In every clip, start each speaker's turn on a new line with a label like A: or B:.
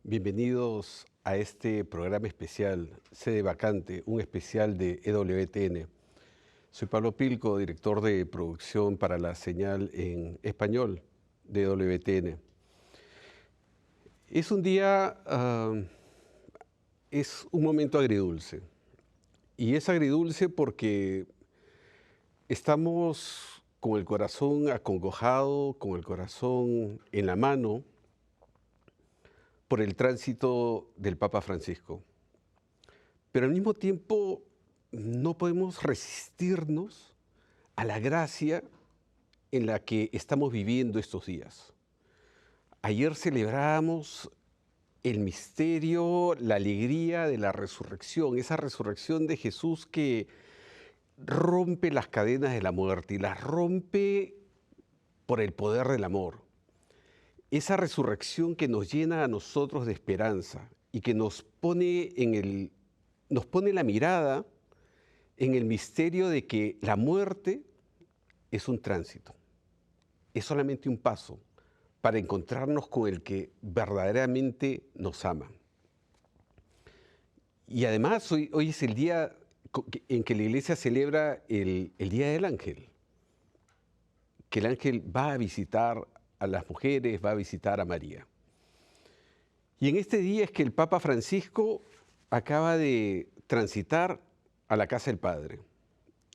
A: Bienvenidos a este programa especial, Sede Vacante, un especial de EWTN. Soy Pablo Pilco, director de producción para la señal en español de EWTN. Es un día, es un momento agridulce. Y es agridulce porque estamos con el corazón acongojado, con el corazón en la mano, por el tránsito del Papa Francisco. Pero al mismo tiempo no podemos resistirnos a la gracia en la que estamos viviendo estos días. Ayer celebramos el misterio, la alegría de la resurrección, esa resurrección de Jesús que rompe las cadenas de la muerte y las rompe por el poder del amor. Esa resurrección que nos llena a nosotros de esperanza y que nos pone la mirada en el misterio de que la muerte es un tránsito, es solamente un paso para encontrarnos con el que verdaderamente nos ama. Y además hoy es el día en que la iglesia celebra el Día del Ángel, que el ángel va a visitar a las mujeres, va a visitar a María. Y en este día es que el Papa Francisco acaba de transitar a la casa del Padre.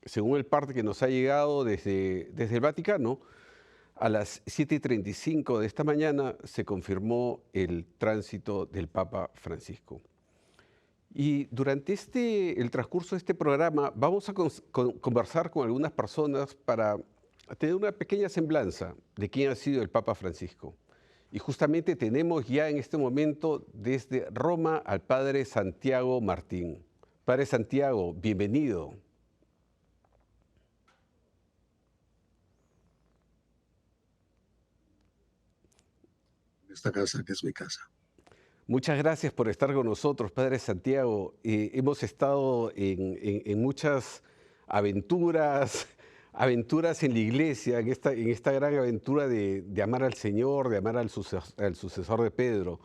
A: Según el parte que nos ha llegado desde el Vaticano, a las 7:35 de esta mañana se confirmó el tránsito del Papa Francisco. Y durante el transcurso de este programa vamos a conversar con algunas personas para tener una pequeña semblanza de quién ha sido el Papa Francisco. Y justamente tenemos ya en este momento desde Roma al Padre Santiago Martín. Padre Santiago, bienvenido.
B: Esta casa que es mi casa.
A: Muchas gracias por estar con nosotros, Padre Santiago. Hemos estado en muchas aventuras, aventuras en la iglesia, en esta gran aventura de amar al Señor, de amar al sucesor de Pedro.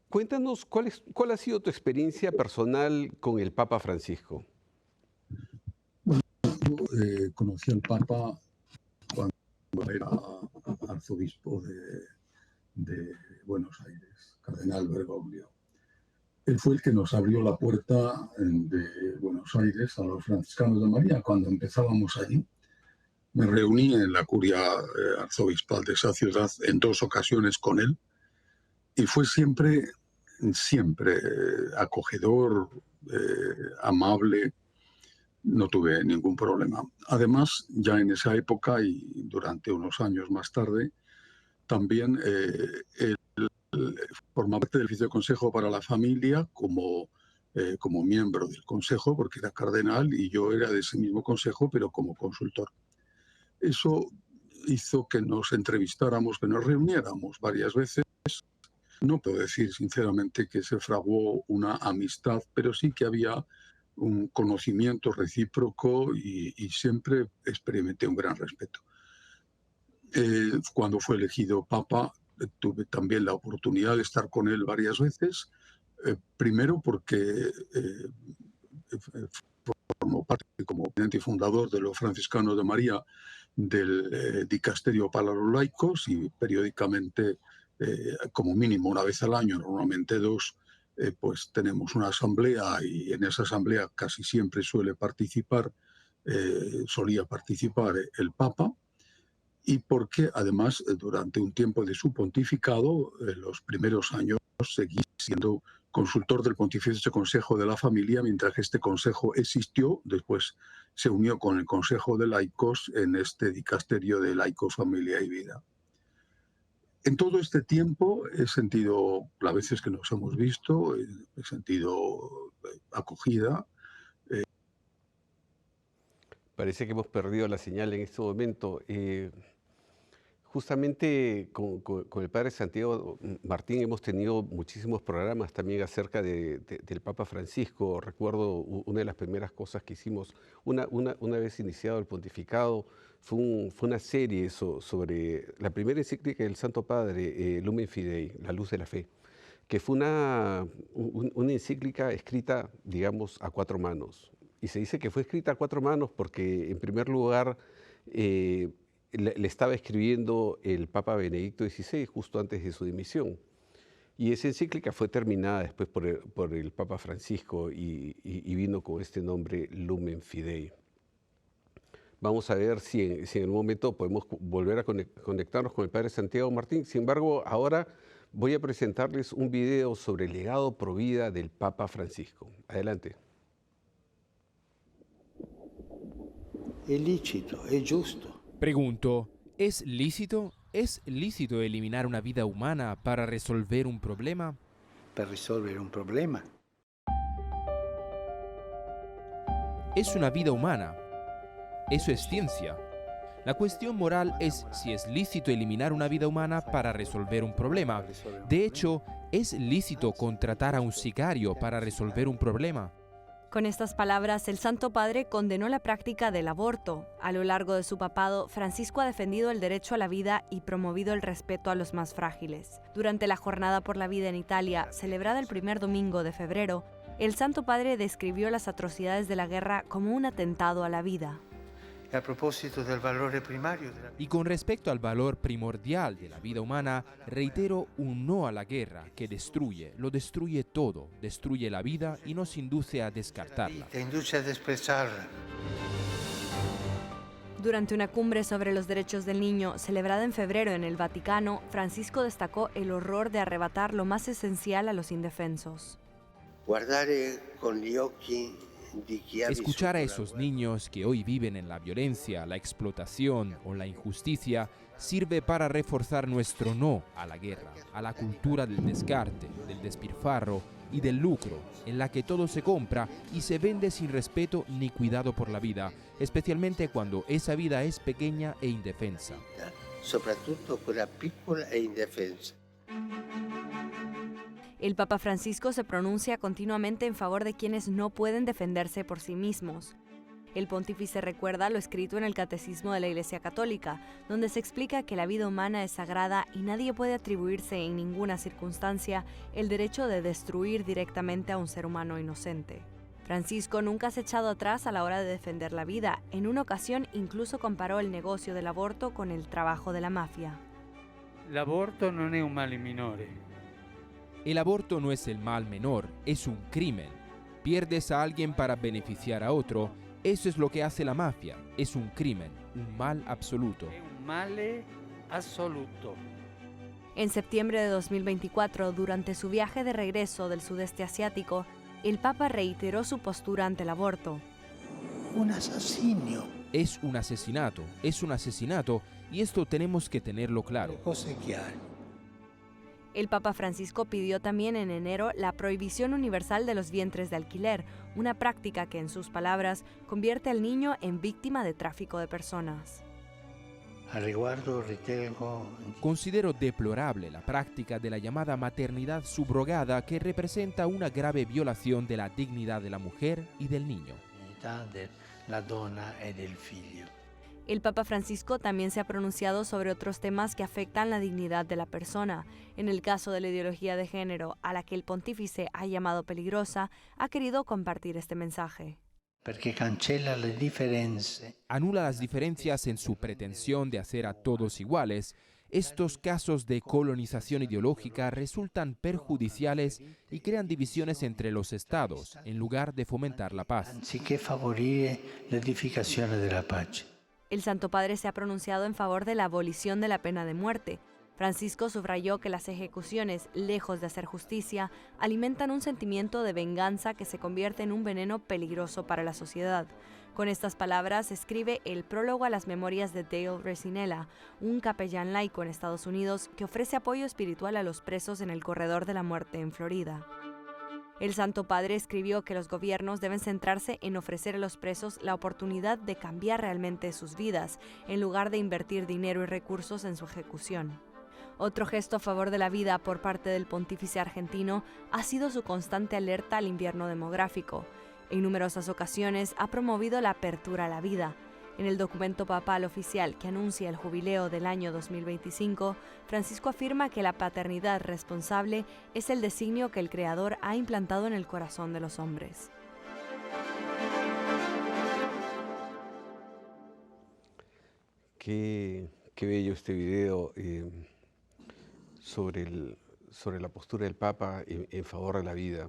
A: Cuéntanos, ¿cuál ha sido tu experiencia personal con el Papa Francisco?
B: Conocí al Papa cuando era arzobispo de Buenos Aires, cardenal Bergoglio. Él fue el que nos abrió la puerta de Buenos Aires a los franciscanos de María cuando empezábamos allí. Me reuní en la curia arzobispal de esa ciudad en 2 ocasiones con él y fue siempre acogedor, amable. No tuve ningún problema. Además, ya en esa época y durante unos años más tarde, también él formaba parte del viceconsejo para la familia como miembro del consejo, porque era cardenal y yo era de ese mismo consejo, pero como consultor. Eso hizo que nos entrevistáramos, que nos reuniéramos varias veces. No puedo decir sinceramente que se fraguó una amistad, pero sí que había un conocimiento recíproco y siempre experimenté un gran respeto. Cuando fue elegido Papa, tuve también la oportunidad de estar con él varias veces, primero porque formó parte como presidente y fundador de los franciscanos de María del Dicasterio para los Laicos y periódicamente, como mínimo una vez al año, normalmente 2, pues tenemos una asamblea y en esa asamblea casi siempre solía participar el Papa, y porque además durante un tiempo de su pontificado, en los primeros años, seguí siendo consultor del Pontificio Consejo de la Familia, mientras que este consejo existió. Después se unió con el Consejo de Laicos en este dicasterio de Laicos, Familia y Vida. En todo este tiempo he sentido, las veces que nos hemos visto, he sentido acogida.
A: Parece que hemos perdido la señal en este momento. Justamente con el Padre Santiago Martín hemos tenido muchísimos programas también acerca del Papa Francisco. Recuerdo una de las primeras cosas que hicimos, una vez iniciado el pontificado, fue una serie sobre la primera encíclica del Santo Padre, Lumen Fidei, la luz de la fe. que fue una encíclica escrita, digamos, a 4 manos. Y se dice que fue escrita a 4 manos porque, en primer lugar, le estaba escribiendo el Papa Benedicto XVI justo antes de su dimisión. Y esa encíclica fue terminada después por el Papa Francisco y vino con este nombre Lumen Fidei. Vamos a ver si en un momento podemos volver a conectarnos con el Padre Santiago Martín. Sin embargo, ahora voy a presentarles un video sobre el legado pro vida del Papa Francisco. Adelante.
C: Es lícito, es justo.
D: Pregunto, ¿es lícito? ¿Es lícito eliminar una vida humana para resolver un problema?
C: Per risolvere un problema.
D: Es una vida humana. Eso es ciencia. La cuestión moral es si es lícito eliminar una vida humana para resolver un problema. De hecho, ¿es lícito contratar a un sicario para resolver un problema?
E: Con estas palabras, el Santo Padre condenó la práctica del aborto. A lo largo de su papado, Francisco ha defendido el derecho a la vida y promovido el respeto a los más frágiles. Durante la Jornada por la Vida en Italia, celebrada el primer domingo de febrero, el Santo Padre describió las atrocidades de la guerra como un atentado a la vida.
C: A propósito del valore primario de la vida.
D: Y con respecto al valor primordial de la vida humana, reitero un no a la guerra que destruye, lo destruye todo, destruye la vida y nos induce a descartarla.
C: Te induce a despreciarla.
E: Durante una cumbre sobre los derechos del niño, celebrada en febrero en el Vaticano, Francisco destacó el horror de arrebatar lo más esencial a los indefensos.
C: Guardare con gli occhi di chi ha
D: Escuchar a
C: vissuto la
D: esos
C: guerra.
D: niños que hoy viven en la violencia, la explotación o la injusticia sirve para reforzar nuestro no a la guerra, a la cultura del descarte, del despilfarro y del lucro, en la que todo se compra y se vende sin respeto ni cuidado por la vida, especialmente cuando esa vida es pequeña e indefensa.
C: Soprattutto quella piccola e indefensa.
E: El Papa Francisco se pronuncia continuamente en favor de quienes no pueden defenderse por sí mismos. El pontífice recuerda lo escrito en el Catecismo de la Iglesia Católica, donde se explica que la vida humana es sagrada y nadie puede atribuirse en ninguna circunstancia el derecho de destruir directamente a un ser humano inocente. Francisco nunca se ha echado atrás a la hora de defender la vida. En una ocasión incluso comparó el negocio del aborto con el trabajo de la mafia.
F: L'aborto non è un male minore.
D: El aborto no es el mal menor, es un crimen. Pierdes a alguien para beneficiar a otro, eso es lo que hace la mafia, es un crimen, un mal absoluto.
F: È un male assoluto.
E: En septiembre de 2024, durante su viaje de regreso del sudeste asiático, el Papa reiteró su postura ante el aborto.
C: Un assassinio.
D: Es un asesinato y esto tenemos que tenerlo claro.
C: Cose chiare.
E: El Papa Francisco pidió también en enero la prohibición universal de los vientres de alquiler, una práctica que, en sus palabras, convierte al niño en víctima de tráfico de personas.
C: Al riguardo ritengo
D: Considero deplorable la práctica de la llamada maternidad subrogada que representa una grave violación de la dignidad de la mujer y del niño.
C: la dignità della donna e del figlio.
E: El Papa Francisco también se ha pronunciado sobre otros temas que afectan la dignidad de la persona. En el caso de la ideología de género, a la que el pontífice ha llamado peligrosa, ha querido compartir este mensaje.
C: Perché cancella le differenze.
D: Anula las diferencias en su pretensión de hacer a todos iguales. Estos casos de colonización ideológica resultan perjudiciales y crean divisiones entre los estados, en lugar de fomentar la paz.
C: Anziché favorire l'edificazione della pace.
E: El Santo Padre se ha pronunciado en favor de la abolición de la pena de muerte. Francisco subrayó que las ejecuciones, lejos de hacer justicia, alimentan un sentimiento de venganza que se convierte en un veneno peligroso para la sociedad. Con estas palabras escribe el prólogo a las memorias de Dale Recinella, un capellán laico en Estados Unidos que ofrece apoyo espiritual a los presos en el corredor de la muerte en Florida. El Santo Padre escribió que los gobiernos deben centrarse en ofrecer a los presos la oportunidad de cambiar realmente sus vidas, en lugar de invertir dinero y recursos en su ejecución. Otro gesto a favor de la vida por parte del pontífice argentino ha sido su constante alerta al invierno demográfico. En numerosas ocasiones ha promovido la apertura a la vida. En el documento papal oficial que anuncia el jubileo del año 2025, Francisco afirma que la paternidad responsable es el designio que el Creador ha implantado en el corazón de los hombres.
A: Qué bello este video sobre la postura del Papa en favor de la vida.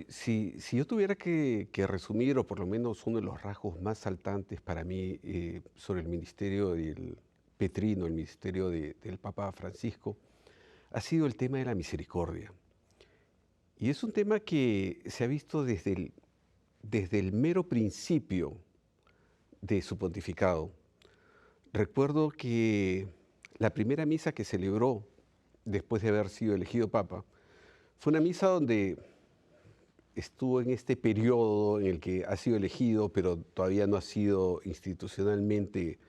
A: Si yo tuviera que resumir, o por lo menos uno de los rasgos más saltantes para mí sobre el ministerio del Petrino, el ministerio del Papa Francisco, ha sido el tema de la misericordia. Y es un tema que se ha visto desde el mero principio de su pontificado. Recuerdo que la primera misa que celebró después de haber sido elegido Papa fue una misa donde estuvo en este periodo en el que ha sido elegido, pero todavía no ha sido institucionalmente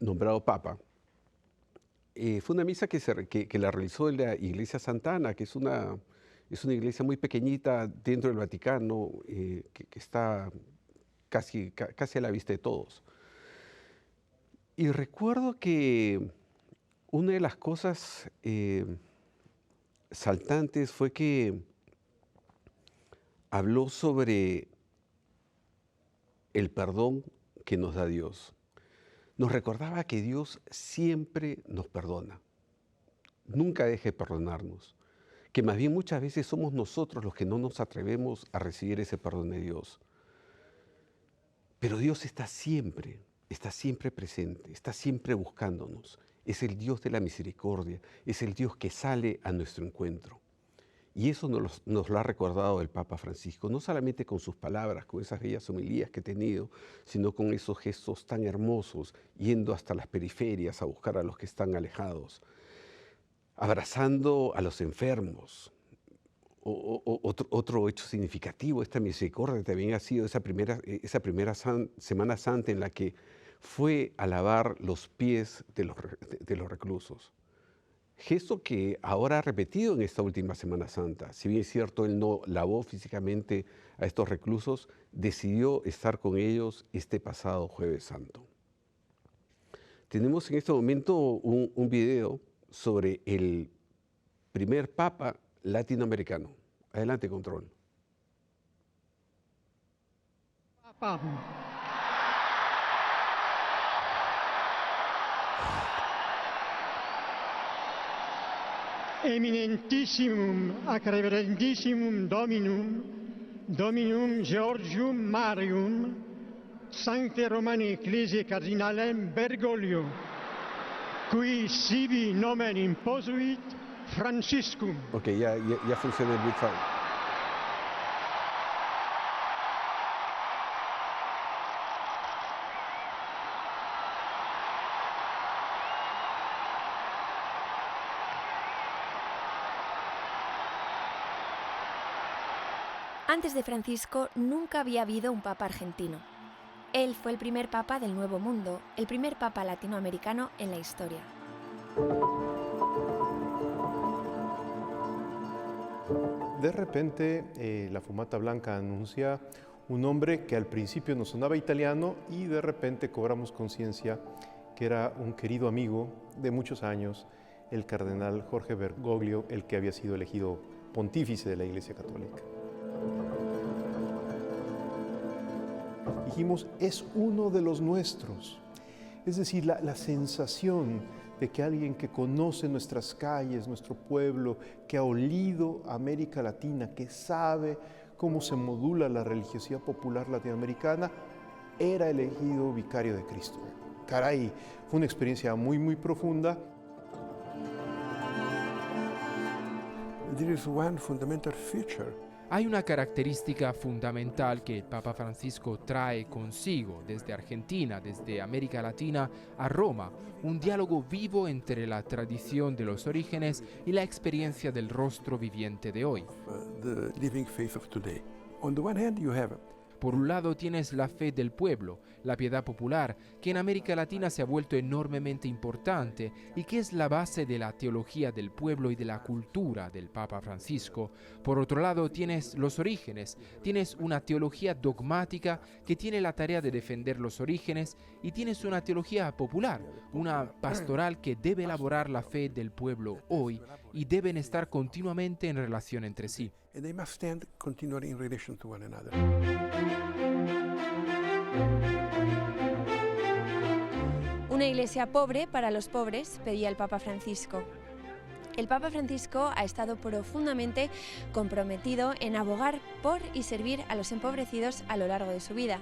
A: nombrado Papa. Fue una misa que la realizó en la Iglesia Santa Ana, que es una iglesia muy pequeñita dentro del Vaticano, que está casi a la vista de todos. Y recuerdo que una de las cosas saltantes fue que habló sobre el perdón que nos da Dios. Nos recordaba que Dios siempre nos perdona, nunca deja de perdonarnos, que más bien muchas veces somos nosotros los que no nos atrevemos a recibir ese perdón de Dios. Pero Dios está siempre presente, está siempre buscándonos. Es el Dios de la misericordia, es el Dios que sale a nuestro encuentro. Y eso nos lo ha recordado el Papa Francisco, no solamente con sus palabras, con esas bellas homilías que ha tenido, sino con esos gestos tan hermosos, yendo hasta las periferias a buscar a los que están alejados, abrazando a los enfermos. Otro hecho significativo, esta misericordia también ha sido esa primera Semana Santa en la que fue a lavar los pies de los reclusos. Gesto que ahora ha repetido en esta última Semana Santa. Si bien es cierto, él no lavó físicamente a estos reclusos, decidió estar con ellos este pasado Jueves Santo. Tenemos en este momento un video sobre el primer Papa latinoamericano. Adelante, control.
G: Papa. Eminentissimum ac reverendissimum Dominum Georgium Marium, Sancte Romani Ecclesiae Cardinalem Bergoglio, qui sibi nomen imposuit Franciscum.
A: Ok, ya funciona el Wi-Fi.
H: Antes de Francisco nunca había habido un papa argentino. Él fue el primer papa del Nuevo Mundo, el primer papa latinoamericano en la historia.
I: De repente, la Fumata Blanca anuncia un nombre que al principio nos sonaba italiano y de repente cobramos conciencia que era un querido amigo de muchos años, el cardenal Jorge Bergoglio, el que había sido elegido pontífice de la Iglesia Católica. Dijimos, es uno de los nuestros. Es decir, la sensación de que alguien que conoce nuestras calles, nuestro pueblo, que ha olido América Latina, que sabe cómo se modula la religiosidad popular latinoamericana, era elegido vicario de Cristo. Caray, fue una experiencia muy, muy profunda.
J: There is one fundamental feature.
D: Hay una característica fundamental que el Papa Francisco trae consigo desde Argentina, desde América Latina a Roma, un diálogo vivo entre la tradición de los orígenes y la experiencia del rostro viviente de hoy.
J: The living faith of today. On the one hand, you have
D: Por un lado tienes la fe del pueblo, la piedad popular, que en América Latina se ha vuelto enormemente importante y que es la base de la teología del pueblo y de la cultura del Papa Francisco. Por otro lado tienes los orígenes, tienes una teología dogmática que tiene la tarea de defender los orígenes y tienes una teología popular, una pastoral que debe elaborar la fe del pueblo hoy y deben estar continuamente en relación entre sí.
J: And they must stand continually in relation to one another.
H: Una iglesia pobre para los pobres, pedía el Papa Francisco. El Papa Francisco ha estado profundamente comprometido en abogar por y servir a los empobrecidos a lo largo de su vida.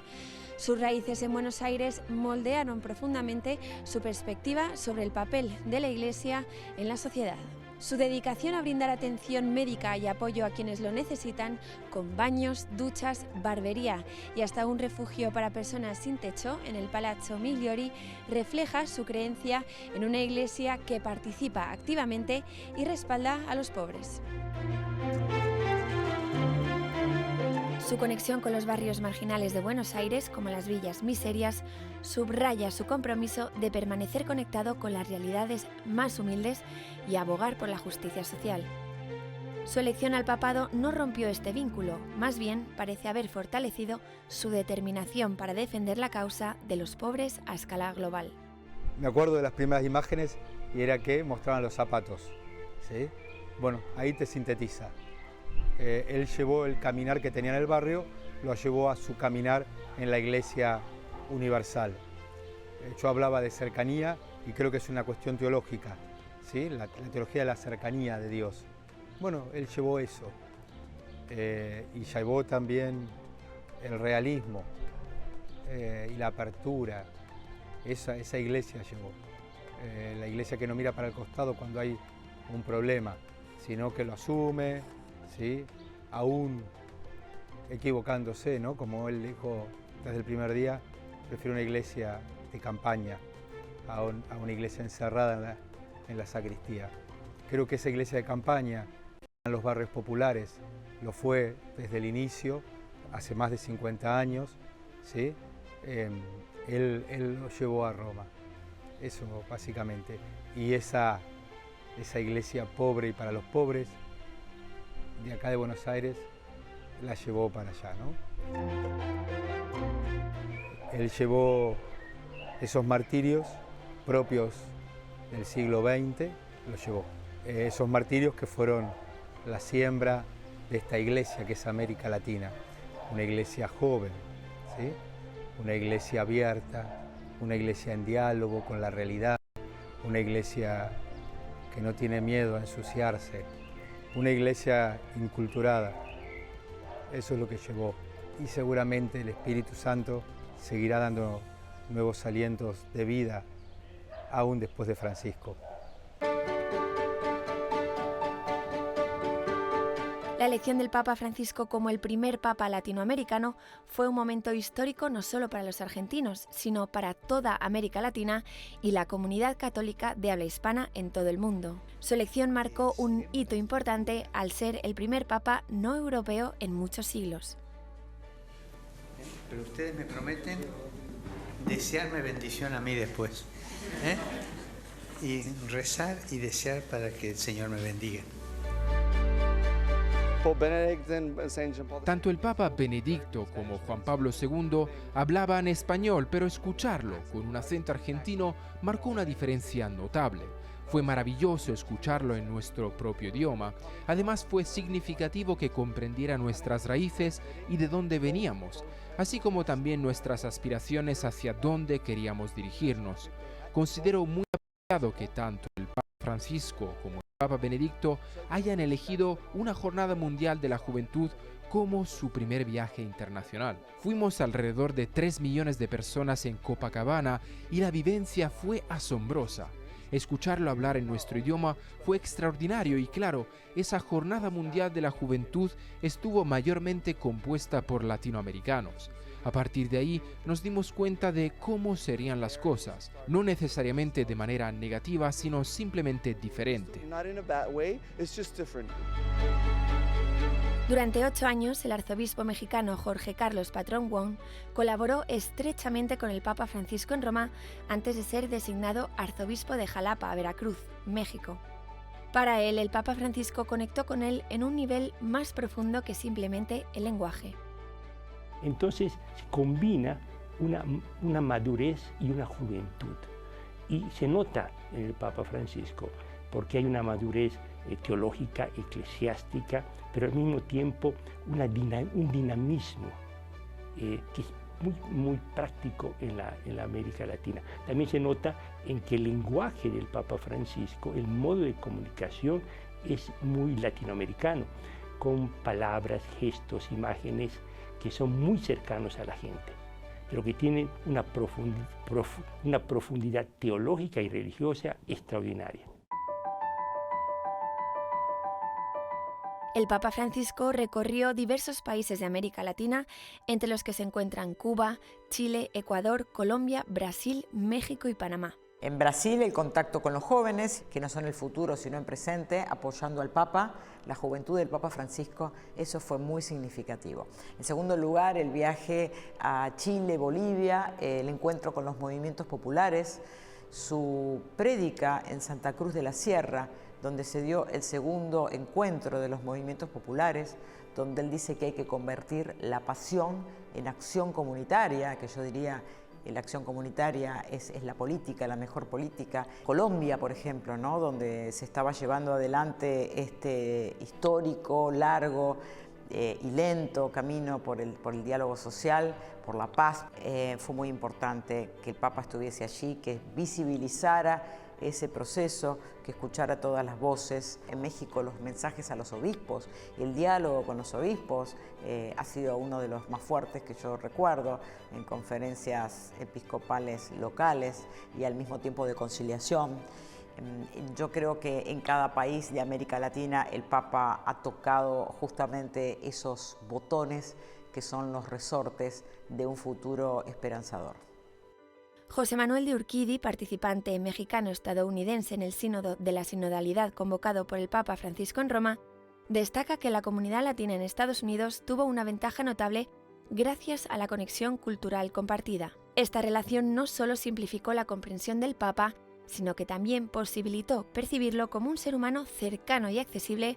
H: Sus raíces en Buenos Aires moldearon profundamente su perspectiva sobre el papel de la Iglesia en la sociedad. Su dedicación a brindar atención médica y apoyo a quienes lo necesitan, con baños, duchas, barbería y hasta un refugio para personas sin techo en el Palazzo Migliori, refleja su creencia en una iglesia que participa activamente y respalda a los pobres. Su conexión con los barrios marginales de Buenos Aires, como las villas miserias, subraya su compromiso de permanecer conectado con las realidades más humildes y abogar por la justicia social. Su elección al papado no rompió este vínculo, más bien parece haber fortalecido su determinación para defender la causa de los pobres a escala global.
K: Me acuerdo de las primeras imágenes y era que mostraban los zapatos, ¿sí? Bueno, ahí te sintetiza. Él llevó el caminar que tenía en el barrio, lo llevó a su caminar en la Iglesia Universal. Yo hablaba de cercanía y creo que es una cuestión teológica, ¿sí? La teología de la cercanía de Dios. Bueno, él llevó eso y llevó también el realismo y la apertura. Esa iglesia llevó. La iglesia que no mira para el costado cuando hay un problema, sino que lo asume, ¿sí? Aún equivocándose, ¿no? Como él dijo desde el primer día, prefiero una iglesia de campaña a una iglesia encerrada en la sacristía. Creo que esa iglesia de campaña en los barrios populares lo fue desde el inicio, hace más de 50 años, ¿sí? Él lo llevó a Roma, eso básicamente. Y esa iglesia pobre y para los pobres, de acá de Buenos Aires, la llevó para allá, ¿no? Él llevó esos martirios propios del siglo XX, los llevó. Esos martirios que fueron la siembra de esta iglesia que es América Latina. Una iglesia joven, ¿sí? Una iglesia abierta, una iglesia en diálogo con la realidad, una iglesia que no tiene miedo a ensuciarse, una iglesia inculturada. Eso es lo que llevó. Y seguramente el Espíritu Santo seguirá dando nuevos alientos de vida aún después de Francisco.
H: La elección del Papa Francisco como el primer Papa latinoamericano fue un momento histórico no solo para los argentinos, sino para toda América Latina y la comunidad católica de habla hispana en todo el mundo. Su elección marcó un hito importante al ser el primer Papa no europeo en muchos siglos.
L: Pero ustedes me prometen desearme bendición a mí después, y rezar y desear para que el Señor me bendiga.
D: Tanto el Papa Benedicto como Juan Pablo II hablaban español, pero escucharlo con un acento argentino marcó una diferencia notable. Fue maravilloso escucharlo en nuestro propio idioma. Además fue significativo que comprendiera nuestras raíces y de dónde veníamos, así como también nuestras aspiraciones hacia dónde queríamos dirigirnos. Considero muy apropiado que tanto el Papa Francisco como el Papa Benedicto hayan elegido una Jornada Mundial de la Juventud como su primer viaje internacional. Fuimos alrededor de 3 millones de personas en Copacabana y la vivencia fue asombrosa. Escucharlo hablar en nuestro idioma fue extraordinario y claro, esa Jornada Mundial de la Juventud estuvo mayormente compuesta por latinoamericanos. A partir de ahí nos dimos cuenta de cómo serían las cosas, no necesariamente de manera negativa, sino simplemente diferente.
H: Durante 8 años, el arzobispo mexicano Jorge Carlos Patrón Wong colaboró estrechamente con el Papa Francisco en Roma antes de ser designado arzobispo de Jalapa, Veracruz, México. Para él, el Papa Francisco conectó con él en un nivel más profundo que simplemente el lenguaje.
M: Entonces se combina una madurez y una juventud. Y se nota en el Papa Francisco, porque hay una madurez teológica, eclesiástica, pero al mismo tiempo un dinamismo que es muy práctico en la América Latina. También se nota en que el lenguaje del Papa Francisco, el modo de comunicación es muy latinoamericano, con palabras, gestos, imágenes que son muy cercanos a la gente, pero que tienen una profundidad teológica y religiosa extraordinaria.
H: El Papa Francisco recorrió diversos países de América Latina, entre los que se encuentran Cuba, Chile, Ecuador, Colombia, Brasil, México y Panamá.
N: En Brasil, el contacto con los jóvenes, que no son el futuro sino el presente, apoyando al Papa, la juventud del Papa Francisco, eso fue muy significativo. En segundo lugar, el viaje a Chile, Bolivia, el encuentro con los movimientos populares, su prédica en Santa Cruz de la Sierra, donde se dio el segundo encuentro de los movimientos populares, donde él dice que hay que convertir la pasión en acción comunitaria, que yo diría la acción comunitaria es la política, la mejor política. Colombia, por ejemplo, ¿no?, donde se estaba llevando adelante este histórico, largo y lento camino por el diálogo social, por la paz. Fue muy importante que el Papa estuviese allí, que visibilizara ese proceso, que escuchara todas las voces. En México, los mensajes a los obispos, el diálogo con los obispos ha sido uno de los más fuertes que yo recuerdo en conferencias episcopales locales y al mismo tiempo de conciliación. Yo creo que en cada país de América Latina el Papa ha tocado justamente esos botones que son los resortes de un futuro esperanzador.
H: José Manuel de Urquidi, participante mexicano-estadounidense en el Sínodo de la Sinodalidad convocado por el Papa Francisco en Roma, destaca que la comunidad latina en Estados Unidos tuvo una ventaja notable gracias a la conexión cultural compartida. Esta relación no solo simplificó la comprensión del Papa, sino que también posibilitó percibirlo como un ser humano cercano y accesible,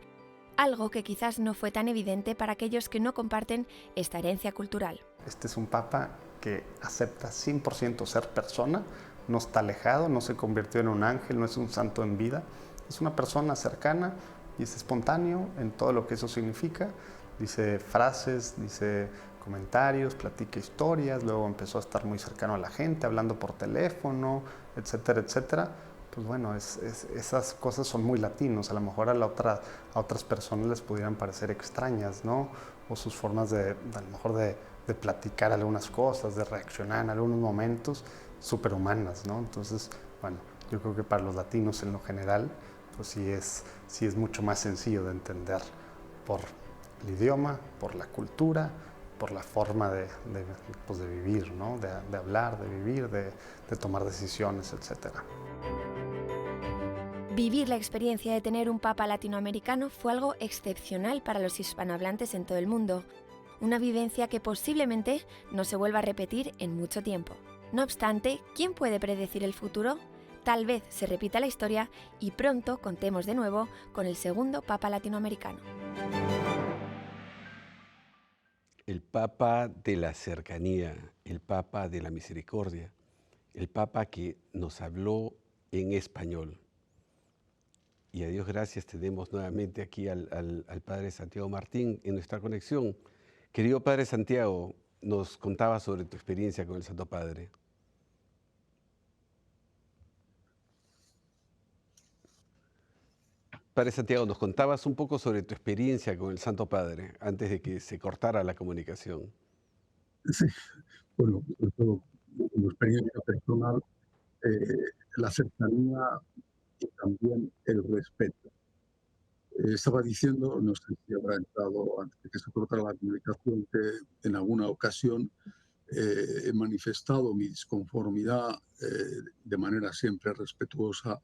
H: algo que quizás no fue tan evidente para aquellos que no comparten esta herencia cultural.
O: Este es un Papa que acepta 100% ser persona, no está alejado, no se convirtió en un ángel, no es un santo en vida, es una persona cercana y es espontáneo en todo lo que eso significa. Dice frases, dice comentarios, platica historias, luego empezó a estar muy cercano a la gente, hablando por teléfono, etcétera, etcétera. Pues bueno, esas cosas son muy latinos, a lo mejor a otras personas les pudieran parecer extrañas, ¿no? O sus formas a lo mejor de platicar algunas cosas, de reaccionar en algunos momentos superhumanas, ¿no? Entonces, bueno, yo creo que para los latinos en lo general, pues sí es mucho más sencillo de entender por el idioma, por la cultura, por la forma de vivir, ¿no? De hablar, de vivir, de tomar decisiones, etcétera.
H: Vivir la experiencia de tener un Papa latinoamericano fue algo excepcional para los hispanohablantes en todo el mundo. Una vivencia que posiblemente no se vuelva a repetir en mucho tiempo. No obstante, ¿quién puede predecir el futuro? Tal vez se repita la historia y pronto contemos de nuevo con el segundo Papa latinoamericano.
A: El Papa de la cercanía, el Papa de la misericordia, el Papa que nos habló en español. Y a Dios gracias, tenemos nuevamente aquí al Padre Santiago Martín en nuestra conexión. Querido Padre Santiago, nos contabas sobre tu experiencia con el Santo Padre. Padre Santiago, nos contabas un poco sobre tu experiencia con el Santo Padre antes de que se cortara la comunicación.
B: Sí, bueno, como experiencia personal, la cercanía y también el respeto. Estaba diciendo, no sé si habrá entrado antes de que se cortara la comunicación, que en alguna ocasión he manifestado mi disconformidad de manera siempre respetuosa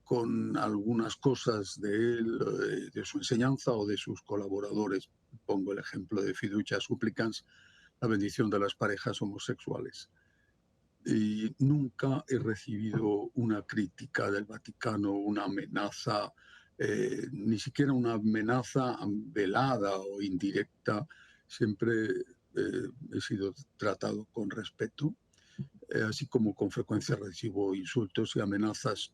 B: con algunas cosas de él, de su enseñanza o de sus colaboradores. pongo el ejemplo de Fiducia Supplicans, la bendición de las parejas homosexuales. Y nunca he recibido una crítica del Vaticano, una amenaza, ni siquiera una amenaza velada o indirecta. Siempre he sido tratado con respeto, así como con frecuencia recibo insultos y amenazas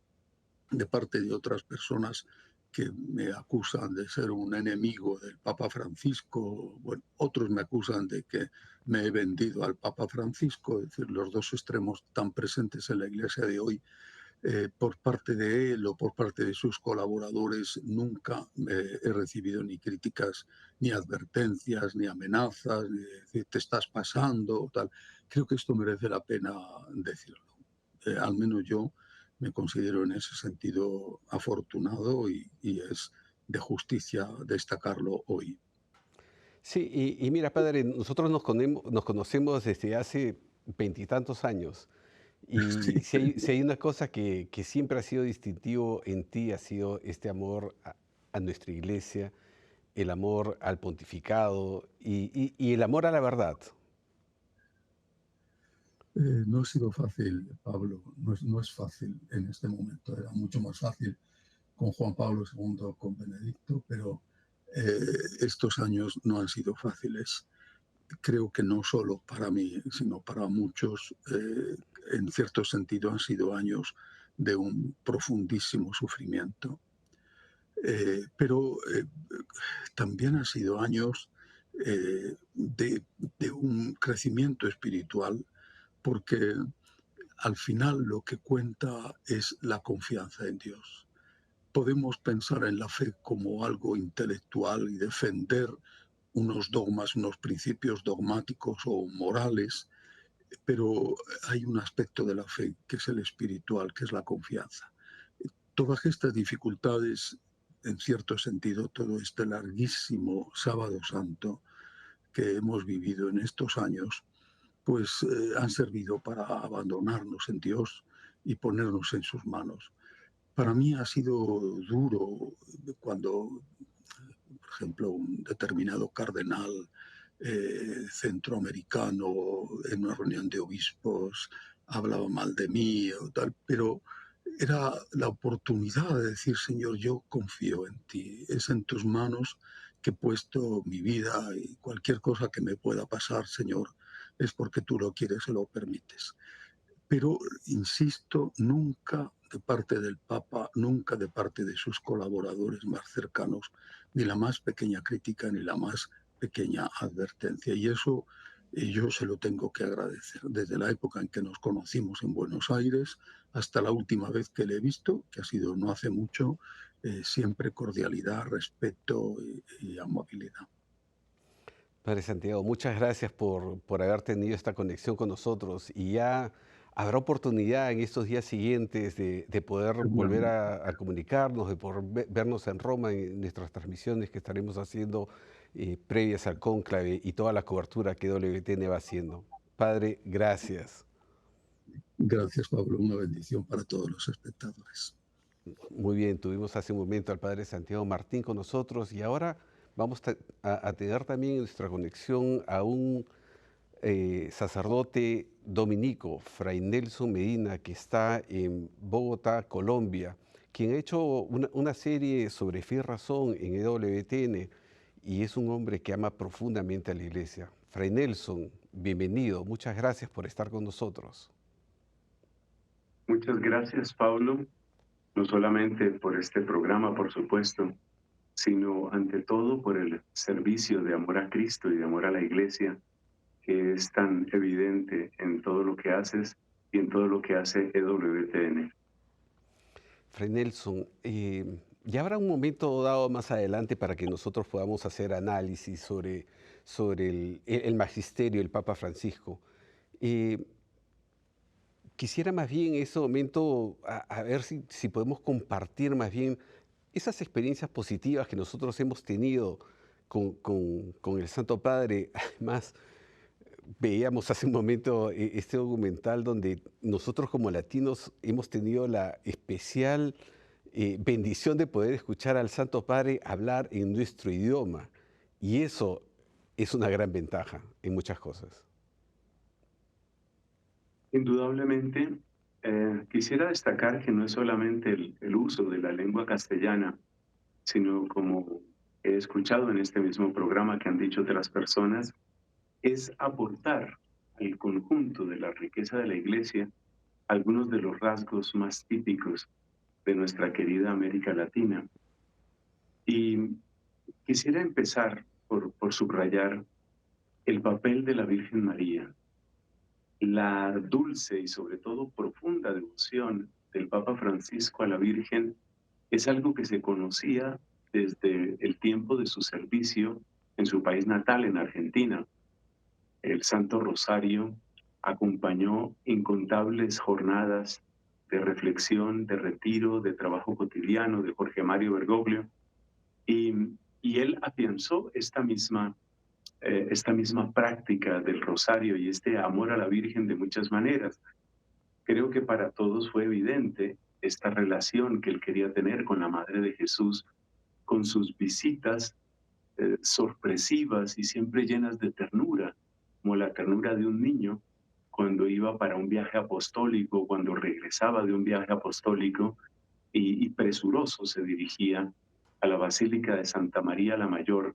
B: de parte de otras personas que me acusan de ser un enemigo del Papa Francisco. Bueno, otros me acusan de que me he vendido al Papa Francisco, es decir, los dos extremos tan presentes en la Iglesia de hoy. Por parte de él o por parte de sus colaboradores nunca he recibido ni críticas, ni advertencias, ni amenazas, ni decir te estás pasando, tal. Creo que esto merece la pena decirlo. Al menos yo me considero en ese sentido afortunado y es de justicia destacarlo hoy.
A: Sí, y mira, padre, nosotros nos conocemos desde hace 20 y tantos años. Y si hay una cosa que siempre ha sido distintivo en ti, ha sido este amor a nuestra iglesia, el amor al pontificado y el amor a la verdad.
B: No ha sido fácil, Pablo, no es fácil en este momento. Era mucho más fácil con Juan Pablo II, con Benedicto, pero estos años no han sido fáciles. Creo que no solo para mí, sino para muchos, en cierto sentido han sido años de un profundísimo sufrimiento. Pero también han sido años de un crecimiento espiritual, porque al final lo que cuenta es la confianza en Dios. Podemos pensar en la fe como algo intelectual y defender unos dogmas, unos principios dogmáticos o morales, pero hay un aspecto de la fe que es el espiritual, que es la confianza. Todas estas dificultades, en cierto sentido, todo este larguísimo Sábado Santo que hemos vivido en estos años, pues han servido para abandonarnos en Dios y ponernos en sus manos. Para mí ha sido duro cuando, por ejemplo, un determinado cardenal centroamericano en una reunión de obispos hablaba mal de mí o tal, pero era la oportunidad de decir, Señor, yo confío en ti, es en tus manos que he puesto mi vida y cualquier cosa que me pueda pasar, Señor, es porque tú lo quieres y lo permites. Pero, insisto, nunca de parte del Papa, nunca de parte de sus colaboradores más cercanos, ni la más pequeña crítica, ni la más pequeña advertencia. Y eso yo se lo tengo que agradecer. Desde la época en que nos conocimos en Buenos Aires hasta la última vez que le he visto, que ha sido no hace mucho, siempre cordialidad, respeto y amabilidad.
A: Padre Santiago, muchas gracias por haber tenido esta conexión con nosotros y ya habrá oportunidad en estos días siguientes de poder volver a comunicarnos, de poder vernos en Roma en nuestras transmisiones que estaremos haciendo previas al cónclave y toda la cobertura que WTN va haciendo. Padre, gracias.
B: Gracias, Pablo. Una bendición para todos los espectadores.
A: Muy bien, tuvimos hace un momento al Padre Santiago Martín con nosotros y ahora vamos a tener también en nuestra conexión a un sacerdote dominico, Fray Nelson Medina, que está en Bogotá, Colombia, quien ha hecho una serie sobre fe y razón en EWTN y es un hombre que ama profundamente a la Iglesia. Fray Nelson, bienvenido, muchas gracias por estar con nosotros.
P: Muchas gracias, Pablo, no solamente por este programa, por supuesto, sino ante todo por el servicio de amor a Cristo y de amor a la Iglesia, que es tan evidente en todo lo que haces y en todo lo que hace EWTN.
A: Fray Nelson, ya habrá un momento dado más adelante para que nosotros podamos hacer análisis sobre el magisterio del Papa Francisco. Quisiera más bien en ese momento a ver si podemos compartir más bien esas experiencias positivas que nosotros hemos tenido con el Santo Padre. Además, veíamos hace un momento este documental donde nosotros como latinos hemos tenido la especial bendición de poder escuchar al Santo Padre hablar en nuestro idioma. Y eso es una gran ventaja en muchas cosas.
P: Indudablemente, quisiera destacar que no es solamente el uso de la lengua castellana, sino como he escuchado en este mismo programa que han dicho otras personas, es aportar al conjunto de la riqueza de la Iglesia algunos de los rasgos más típicos de nuestra querida América Latina. Y quisiera empezar por subrayar el papel de la Virgen María, la dulce y sobre todo profunda devoción del Papa Francisco a la Virgen es algo que se conocía desde el tiempo de su servicio en su país natal, en Argentina. El Santo Rosario acompañó incontables jornadas de reflexión, de retiro, de trabajo cotidiano de Jorge Mario Bergoglio, y él afianzó esta misma práctica del rosario y este amor a la Virgen de muchas maneras. Creo que para todos fue evidente esta relación que él quería tener con la Madre de Jesús, con sus visitas sorpresivas y siempre llenas de ternura, como la ternura de un niño cuando iba para un viaje apostólico, cuando regresaba de un viaje apostólico y presuroso se dirigía a la Basílica de Santa María la Mayor,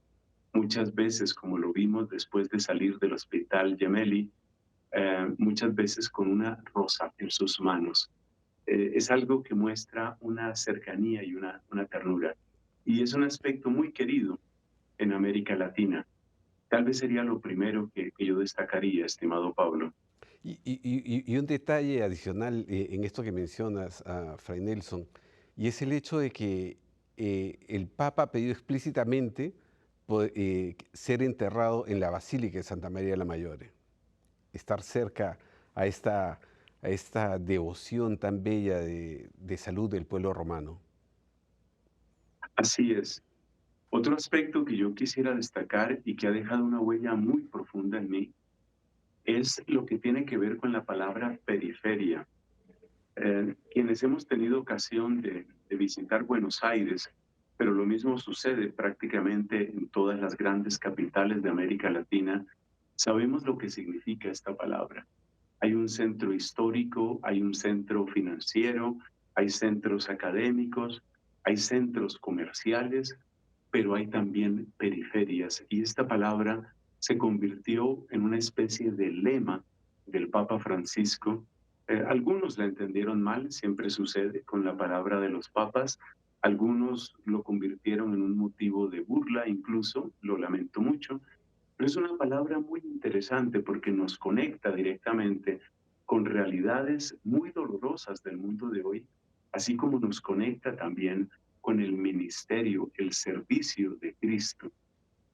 P: muchas veces, como lo vimos después de salir del hospital Gemelli, muchas veces con una rosa en sus manos. Es algo que muestra una cercanía y una ternura. Y es un aspecto muy querido en América Latina. Tal vez sería lo primero que yo destacaría, estimado Pablo.
A: Y un detalle adicional en esto que mencionas, Fray Nelson, y es el hecho de que el Papa pidió explícitamente ser enterrado en la Basílica de Santa María la Mayor, estar cerca a esta devoción tan bella de salud del pueblo romano.
P: Así es. Otro aspecto que yo quisiera destacar y que ha dejado una huella muy profunda en mí es lo que tiene que ver con la palabra periferia. Quienes hemos tenido ocasión de visitar Buenos Aires, pero lo mismo sucede prácticamente en todas las grandes capitales de América Latina, sabemos lo que significa esta palabra. Hay un centro histórico, hay un centro financiero, hay centros académicos, hay centros comerciales, pero hay también periferias. Y esta palabra se convirtió en una especie de lema del Papa Francisco. Algunos la entendieron mal, siempre sucede con la palabra de los papas. Algunos lo convirtieron en un motivo de burla, incluso, lo lamento mucho. Pero es una palabra muy interesante porque nos conecta directamente con realidades muy dolorosas del mundo de hoy, así como nos conecta también con el ministerio, el servicio de Cristo.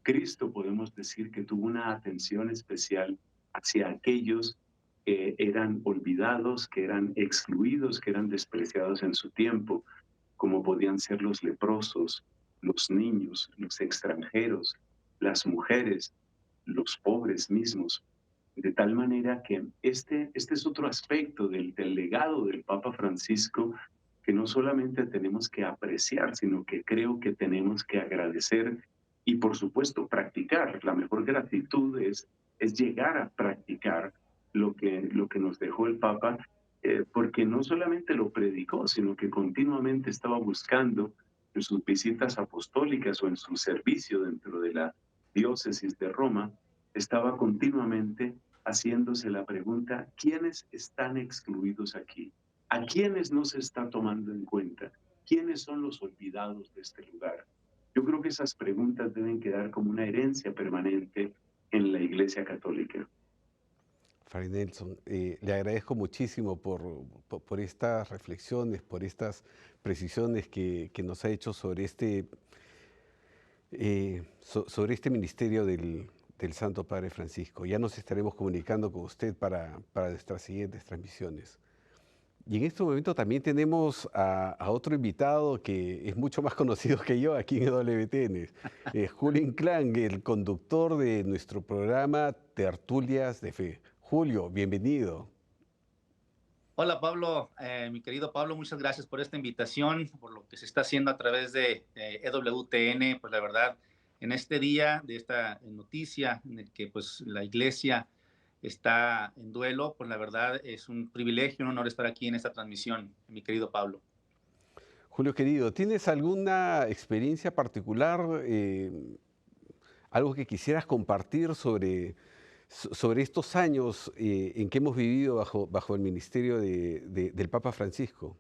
P: Cristo, podemos decir que tuvo una atención especial hacia aquellos que eran olvidados, que eran excluidos, que eran despreciados en su tiempo, como podían ser los leprosos, los niños, los extranjeros, las mujeres, los pobres mismos. De tal manera que este es otro aspecto del legado del Papa Francisco que no solamente tenemos que apreciar, sino que creo que tenemos que agradecer y, por supuesto, practicar. La mejor gratitud es llegar a practicar lo que nos dejó el Papa, porque no solamente lo predicó, sino que continuamente estaba buscando en sus visitas apostólicas o en su servicio dentro de la diócesis de Roma, estaba continuamente haciéndose la pregunta: ¿quiénes están excluidos aquí? ¿A quiénes no se está tomando en cuenta? ¿Quiénes son los olvidados de este lugar? Yo creo que esas preguntas deben quedar como una herencia permanente en la Iglesia Católica.
A: Fray Nelson, le agradezco muchísimo por estas reflexiones, por estas precisiones que nos ha hecho sobre este ministerio del Santo Padre Francisco. Ya nos estaremos comunicando con usted para nuestras siguientes transmisiones. Y en este momento también tenemos a otro invitado que es mucho más conocido que yo aquí en WTN, Julio Inclán, el conductor de nuestro programa Tertulias de Fe. Julio, bienvenido.
Q: Hola Pablo, mi querido Pablo, muchas gracias por esta invitación, por lo que se está haciendo a través de EWTN. Pues la verdad, en este día de esta noticia en el que pues la Iglesia está en duelo, pues la verdad es un privilegio, un honor estar aquí en esta transmisión, mi querido Pablo.
A: Julio querido, ¿tienes alguna experiencia particular, algo que quisieras compartir sobre estos años en que hemos vivido bajo el ministerio del Papa Francisco?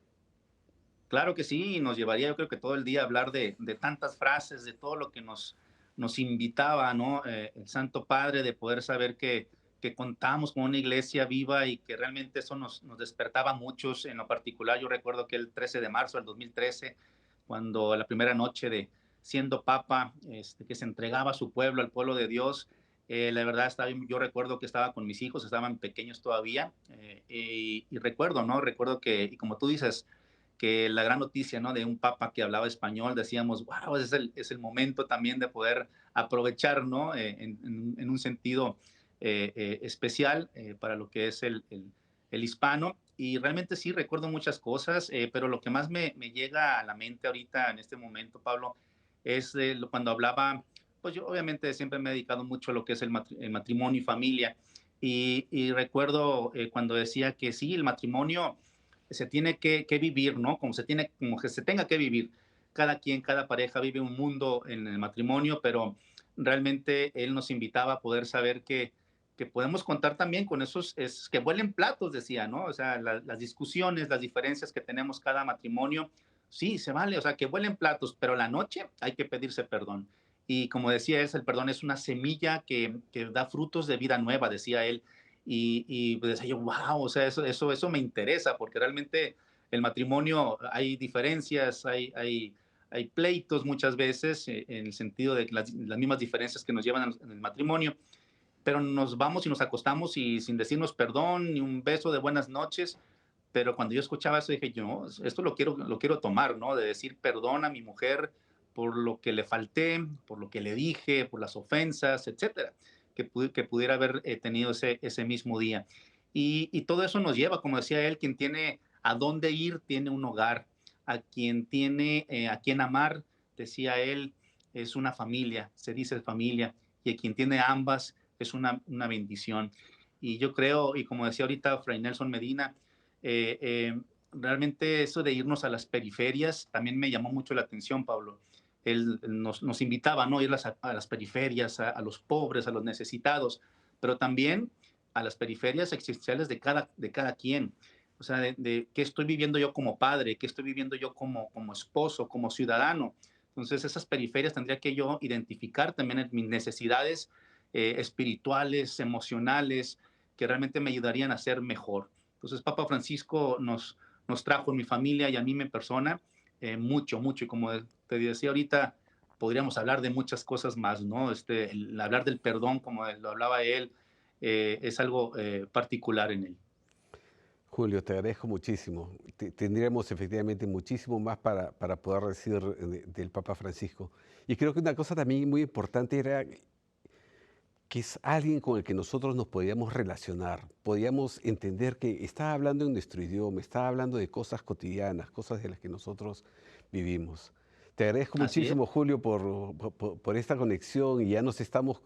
Q: Claro que sí, nos llevaría yo creo que todo el día a hablar de tantas frases, de todo lo que nos invitaba, ¿no? El Santo Padre, de poder saber que contamos con una iglesia viva y que realmente eso nos despertaba a muchos. En lo particular, yo recuerdo que el 13 de marzo del 2013, cuando la primera noche de siendo Papa, que se entregaba a su pueblo, al pueblo de Dios, la verdad, yo recuerdo que estaba con mis hijos, estaban pequeños todavía, y recuerdo, ¿no? Recuerdo que, y como tú dices, que la gran noticia, ¿no? De un papa que hablaba español, decíamos, wow, es el momento también de poder aprovechar, ¿no? En un sentido especial para lo que es el hispano. Y realmente sí, recuerdo muchas cosas, pero lo que más me llega a la mente ahorita, en este momento, Pablo, es cuando hablaba, pues yo obviamente siempre me he dedicado mucho a lo que es el matrimonio y familia. Y recuerdo cuando decía que sí, el matrimonio se tiene que vivir, ¿no? Como que se tenga que vivir. Cada quien, cada pareja vive un mundo en el matrimonio, pero realmente él nos invitaba a poder saber que podemos contar también con esos, que vuelen platos, decía, ¿no? O sea, las discusiones, las diferencias que tenemos cada matrimonio, sí, se vale, o sea, que vuelen platos, pero la noche hay que pedirse perdón. Y como decía él, el perdón es una semilla que da frutos de vida nueva, decía él. Y pues decía yo, wow, o sea, eso me interesa, porque realmente el matrimonio, hay diferencias, hay pleitos muchas veces, en el sentido de las mismas diferencias que nos llevan en el matrimonio, pero nos vamos y nos acostamos y sin decirnos perdón, ni un beso de buenas noches. Pero cuando yo escuchaba eso dije, yo, esto lo quiero tomar, ¿no? De decir perdón a mi mujer por lo que le falté, por lo que le dije, por las ofensas, etcétera, que pudiera haber tenido ese mismo día. Y todo eso nos lleva, como decía él, quien tiene a dónde ir, tiene un hogar. A quien tiene a quien amar, decía él, es una familia, se dice familia. Y a quien tiene ambas, es una bendición. Y yo creo, y como decía ahorita Fray Nelson Medina, realmente eso de irnos a las periferias también me llamó mucho la atención, Pablo. Él nos invitaba, ¿no? Ir a las periferias, a los pobres, a los necesitados, pero también a las periferias existenciales de cada quien. O sea, de qué estoy viviendo yo como padre, qué estoy viviendo yo como esposo, como ciudadano. Entonces, esas periferias tendría que yo identificar también mis necesidades espirituales, emocionales, que realmente me ayudarían a ser mejor. Entonces, Papa Francisco nos trajo en mi familia y a mí en persona mucho, mucho. Y como te decía ahorita, podríamos hablar de muchas cosas más, ¿no? El hablar del perdón, como lo hablaba él, es algo particular en él.
A: Julio, te agradezco muchísimo. Tendríamos efectivamente muchísimo más para poder decir del Papa Francisco. Y creo que una cosa también muy importante era que es alguien con el que nosotros nos podíamos relacionar, podíamos entender que estaba hablando en nuestro idioma, estaba hablando de cosas cotidianas, cosas de las que nosotros vivimos. Te agradezco muchísimo, Julio, por esta conexión y ya nos estamos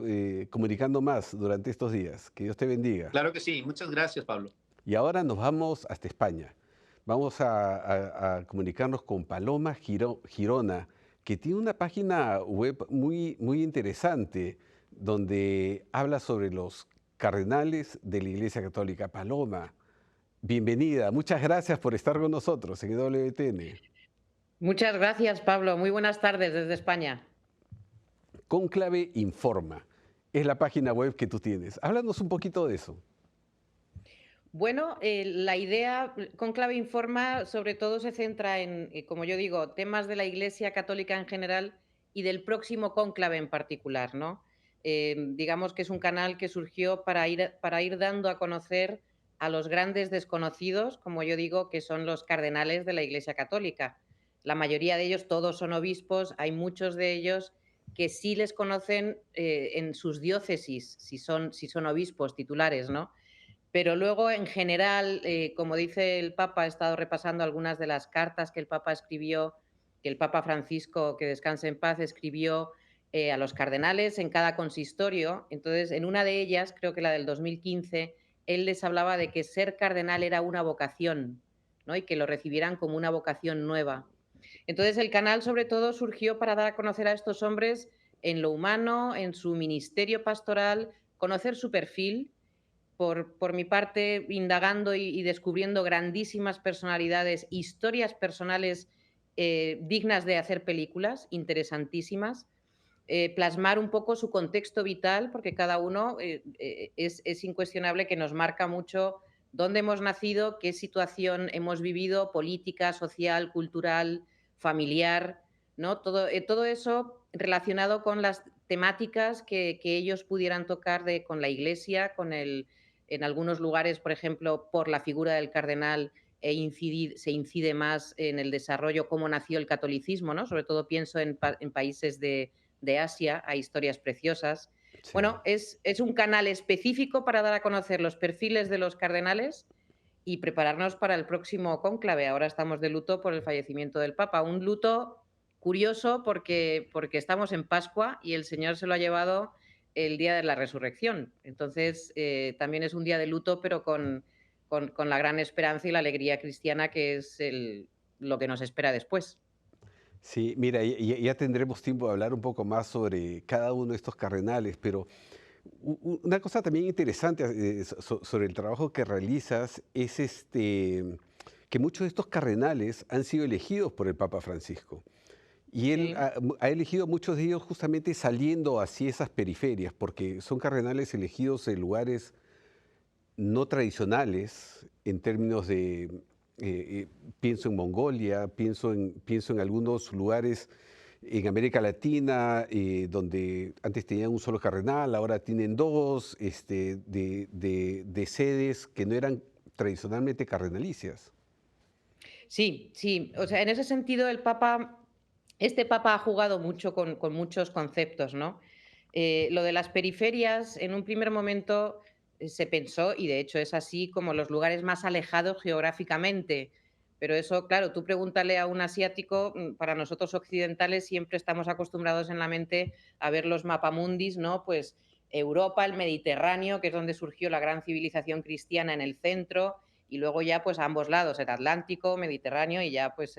A: comunicando más durante estos días. Que Dios te bendiga.
Q: Claro que sí. Muchas gracias, Pablo.
A: Y ahora nos vamos hasta España. Vamos a comunicarnos con Paloma Girona, que tiene una página web muy, muy interesante, donde habla sobre los cardenales de la Iglesia Católica. Paloma, bienvenida. Muchas gracias por estar con nosotros en EWTN.
R: Muchas gracias, Pablo. Muy buenas tardes desde España.
A: Cónclave Informa es la página web que tú tienes. Háblanos un poquito de eso.
R: Bueno, la idea Cónclave Informa sobre todo se centra en, como yo digo, temas de la Iglesia Católica en general y del próximo cónclave en particular, ¿no? Digamos que es un canal que surgió para ir dando a conocer a los grandes desconocidos, como yo digo, que son los cardenales de la Iglesia Católica. La mayoría de ellos, todos son obispos, hay muchos de ellos que sí les conocen en sus diócesis, si son obispos titulares, ¿no? Pero luego, en general, como dice el Papa, he estado repasando algunas de las cartas que el Papa escribió, que el Papa Francisco, que descanse en paz, escribió a los cardenales en cada consistorio. Entonces, en una de ellas, creo que la del 2015, él les hablaba de que ser cardenal era una vocación, ¿no? Y que lo recibieran como una vocación nueva. Entonces, el canal sobre todo surgió para dar a conocer a estos hombres en lo humano, en su ministerio pastoral, conocer su perfil. Por mi parte, indagando y descubriendo grandísimas personalidades, historias personales dignas de hacer películas, interesantísimas. Plasmar un poco su contexto vital, porque cada uno es incuestionable que nos marca mucho dónde hemos nacido, qué situación hemos vivido, política, social, cultural, familiar, ¿no? Todo eso relacionado con las temáticas que ellos pudieran tocar con la Iglesia, en algunos lugares, por ejemplo, por la figura del cardenal, se incide más en el desarrollo, cómo nació el catolicismo, ¿no? Sobre todo pienso en países de Asia, hay historias preciosas. Sí. Bueno, es un canal específico para dar a conocer los perfiles de los cardenales y prepararnos para el próximo cónclave. Ahora estamos de luto por el fallecimiento del Papa. Un luto curioso porque estamos en Pascua y el Señor se lo ha llevado el día de la resurrección. Entonces, también es un día de luto, pero con la gran esperanza y la alegría cristiana que es lo que nos espera después.
A: Sí, mira, ya tendremos tiempo de hablar un poco más sobre cada uno de estos cardenales, pero una cosa también interesante sobre el trabajo que realizas es que muchos de estos cardenales han sido elegidos por el Papa Francisco. Y él ha elegido a muchos de ellos justamente saliendo hacia esas periferias, porque son cardenales elegidos en lugares no tradicionales en términos de, pienso en Mongolia, pienso en algunos lugares en América Latina, donde antes tenían un solo cardenal, ahora tienen dos, de sedes que no eran tradicionalmente cardenalicias.
R: Sí, sí. O sea, en ese sentido este Papa ha jugado mucho con muchos conceptos, ¿no? Lo de las periferias, en un primer momento se pensó, y de hecho es así, como los lugares más alejados geográficamente. Pero eso, claro, tú pregúntale a un asiático, para nosotros occidentales siempre estamos acostumbrados en la mente a ver los mapamundis, ¿no? Pues Europa, el Mediterráneo, que es donde surgió la gran civilización cristiana en el centro, y luego ya pues a ambos lados, el Atlántico, Mediterráneo y ya pues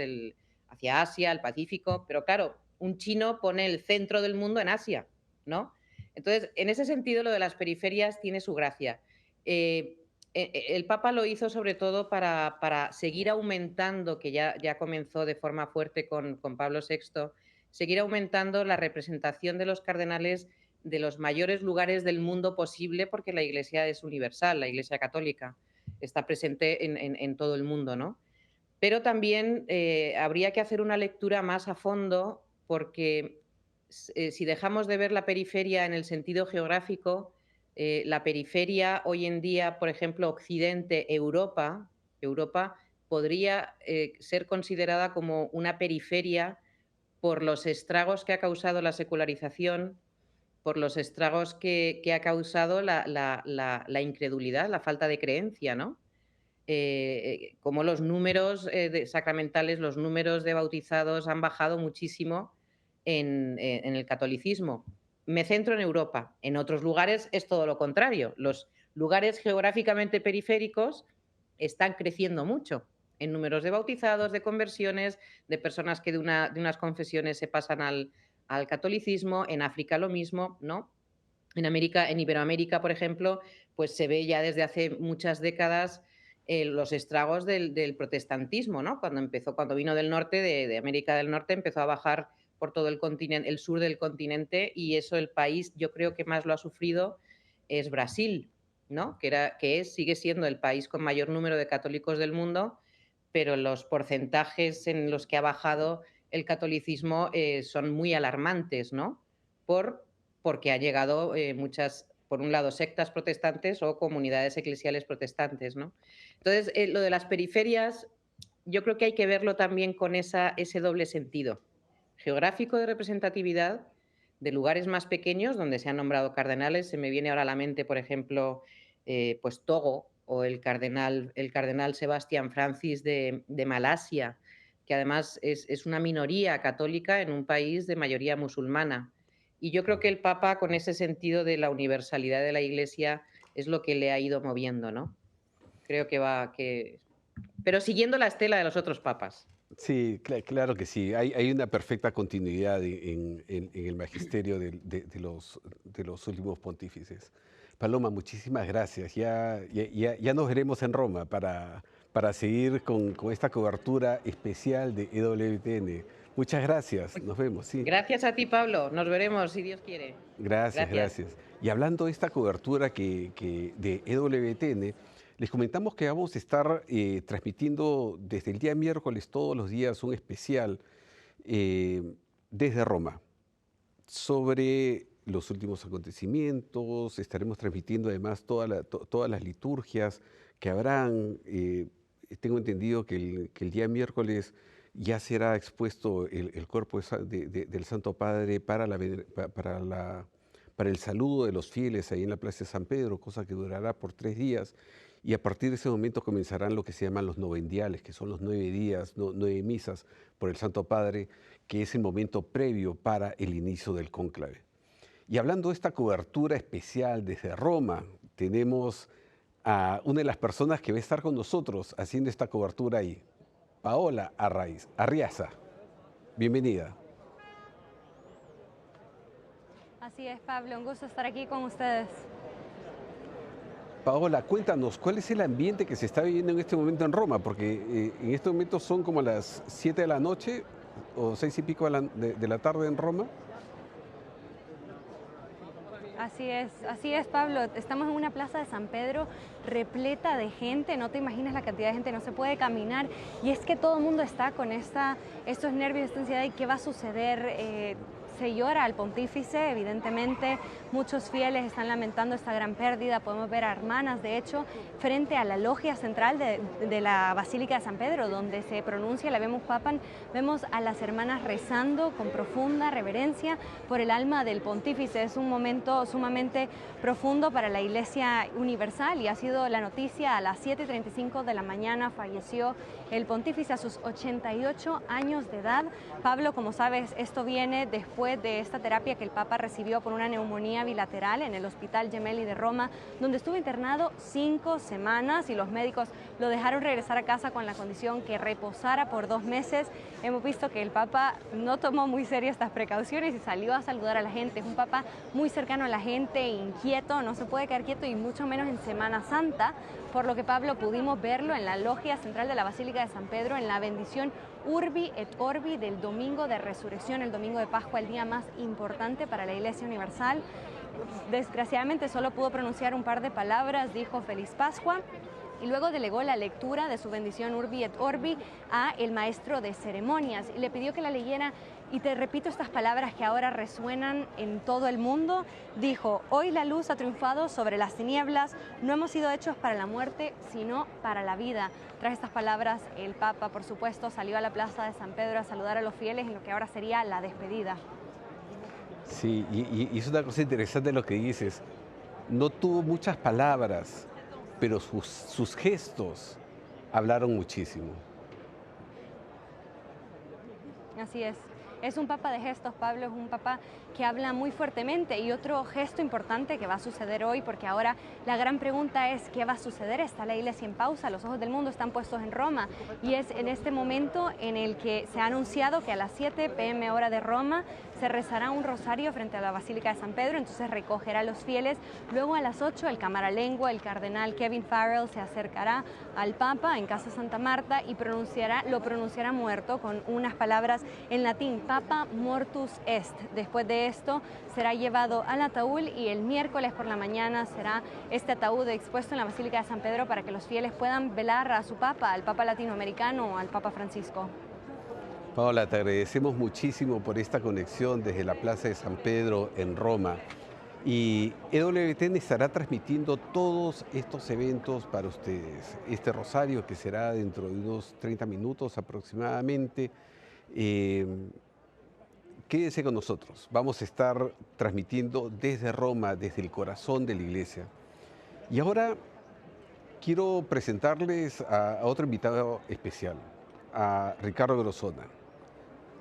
R: hacia Asia, el Pacífico. Pero claro, un chino pone el centro del mundo en Asia, ¿no? Entonces, en ese sentido, lo de las periferias tiene su gracia. El Papa lo hizo sobre todo para seguir aumentando, que ya comenzó de forma fuerte con Pablo VI, seguir aumentando la representación de los cardenales de los mayores lugares del mundo posible, porque la Iglesia es universal, la Iglesia católica está presente en todo el mundo, ¿no? Pero también habría que hacer una lectura más a fondo, porque si dejamos de ver la periferia en el sentido geográfico, la periferia hoy en día, por ejemplo, Occidente, Europa podría ser considerada como una periferia por los estragos que ha causado la secularización, por los estragos que ha causado la incredulidad, la falta de creencia, ¿no? Como los números sacramentales, los números de bautizados han bajado muchísimo en el catolicismo. Me centro en Europa. En otros lugares es todo lo contrario. Los lugares geográficamente periféricos están creciendo mucho en números de bautizados, de conversiones, de personas que de unas confesiones se pasan al catolicismo. En África lo mismo, ¿no? En Iberoamérica, por ejemplo, pues se ve ya desde hace muchas décadas los estragos del protestantismo, ¿no? Cuando vino del norte, de América del Norte, empezó a bajar por todo el continente, el sur del continente, y eso el país, yo creo que más lo ha sufrido es Brasil, ¿no? Sigue siendo el país con mayor número de católicos del mundo, pero los porcentajes en los que ha bajado el catolicismo son muy alarmantes, ¿no? Porque ha llegado muchas, por un lado, sectas protestantes o comunidades eclesiales protestantes, ¿no? Entonces, lo de las periferias, yo creo que hay que verlo también con ese doble sentido geográfico de representatividad de lugares más pequeños donde se han nombrado cardenales. Se me viene ahora a la mente, por ejemplo, pues Togo o el cardenal Sebastián Francis de Malasia, que además es una minoría católica en un país de mayoría musulmana. Y yo creo que el Papa, con ese sentido de la universalidad de la Iglesia, es lo que le ha ido moviendo, ¿no? Creo que pero siguiendo la estela de los otros papas.
A: Sí, claro que sí. Hay una perfecta continuidad en el magisterio de los últimos pontífices. Paloma, muchísimas gracias. Ya nos veremos en Roma para seguir con esta cobertura especial de EWTN. Muchas gracias. Nos vemos. Sí.
R: Gracias a ti, Pablo. Nos veremos, si Dios quiere.
A: Gracias. Y hablando de esta cobertura de EWTN, les comentamos que vamos a estar transmitiendo desde el día miércoles todos los días un especial desde Roma sobre los últimos acontecimientos. Estaremos transmitiendo además todas las liturgias que habrán. Tengo entendido que el día miércoles ya será expuesto el cuerpo del Santo Padre para el saludo de los fieles ahí en la Plaza de San Pedro, cosa que durará por 3 días. Y a partir de ese momento comenzarán lo que se llaman los novendiales, que son los 9 días, 9 misas por el Santo Padre, que es el momento previo para el inicio del cónclave. Y hablando de esta cobertura especial desde Roma, tenemos a una de las personas que va a estar con nosotros haciendo esta cobertura ahí, Paola Arriaza. Bienvenida.
E: Así es, Pablo, un gusto estar aquí con ustedes.
A: Paola, cuéntanos, ¿cuál es el ambiente que se está viviendo en este momento en Roma? Porque en este momento son como las 7 de la noche o 6 y pico de la tarde en Roma.
E: Así es, Pablo. Estamos en una plaza de San Pedro repleta de gente, no te imaginas la cantidad de gente, no se puede caminar. Y es que todo el mundo está con estos nervios, esta ansiedad de qué va a suceder. Se llora al pontífice, evidentemente, muchos fieles están lamentando esta gran pérdida. Podemos ver a hermanas, de hecho, frente a la logia central de la Basílica de San Pedro, donde se pronuncia la Habemus Papam, vemos a las hermanas rezando con profunda reverencia por el alma del pontífice. Es un momento sumamente profundo para la Iglesia universal y ha sido la noticia a las 7:35 de la mañana. Falleció el pontífice a sus 88 años de edad. Pablo, como sabes, esto viene después de esta terapia que el Papa recibió por una neumonía bilateral en el Hospital Gemelli de Roma, donde estuvo internado 5 semanas y los médicos lo dejaron regresar a casa con la condición que reposara por 2 meses. Hemos visto que el Papa no tomó muy serio estas precauciones y salió a saludar a la gente. Es un Papa muy cercano a la gente, inquieto, no se puede quedar quieto y mucho menos en Semana Santa, por lo que, Pablo, pudimos verlo en la logia central de la Basílica de San Pedro en la bendición Urbi et Orbi del Domingo de Resurrección, el Domingo de Pascua, el día más importante para la Iglesia Universal. Desgraciadamente solo pudo pronunciar un par de palabras, dijo Feliz Pascua, y luego delegó la lectura de su bendición Urbi et Orbi a el maestro de ceremonias y le pidió que la leyera. Y te repito estas palabras que ahora resuenan en todo el mundo. Dijo: hoy la luz ha triunfado sobre las tinieblas, no hemos sido hechos para la muerte, sino para la vida. Tras estas palabras, el Papa, por supuesto, salió a la plaza de San Pedro a saludar a los fieles en lo que ahora sería la despedida.
A: Sí, y es una cosa interesante lo que dices. No tuvo muchas palabras, pero sus gestos hablaron muchísimo.
E: Así es. Es un Papa de gestos, Pablo, es un Papa que habla muy fuertemente. Y otro gesto importante que va a suceder hoy, porque ahora la gran pregunta es ¿qué va a suceder? Está la Iglesia en pausa, los ojos del mundo están puestos en Roma, y es en este momento en el que se ha anunciado que a las 7 p.m. hora de Roma se rezará un rosario frente a la Basílica de San Pedro, entonces recogerá a los fieles. Luego a las 8 el camaralengua, el cardenal Kevin Farrell, se acercará al Papa en Casa Santa Marta y lo pronunciará muerto con unas palabras en latín: Papa mortus est. Después de esto será llevado al ataúd y el miércoles por la mañana será este ataúd expuesto en la Basílica de San Pedro para que los fieles puedan velar a su Papa, al Papa latinoamericano, al Papa Francisco.
A: Paola, te agradecemos muchísimo por esta conexión desde la Plaza de San Pedro en Roma. Y EWTN estará transmitiendo todos estos eventos para ustedes. Este rosario que será dentro de unos 30 minutos aproximadamente. Quédense con nosotros. Vamos a estar transmitiendo desde Roma, desde el corazón de la iglesia. Y ahora quiero presentarles a otro invitado especial, a Ricardo Grosona,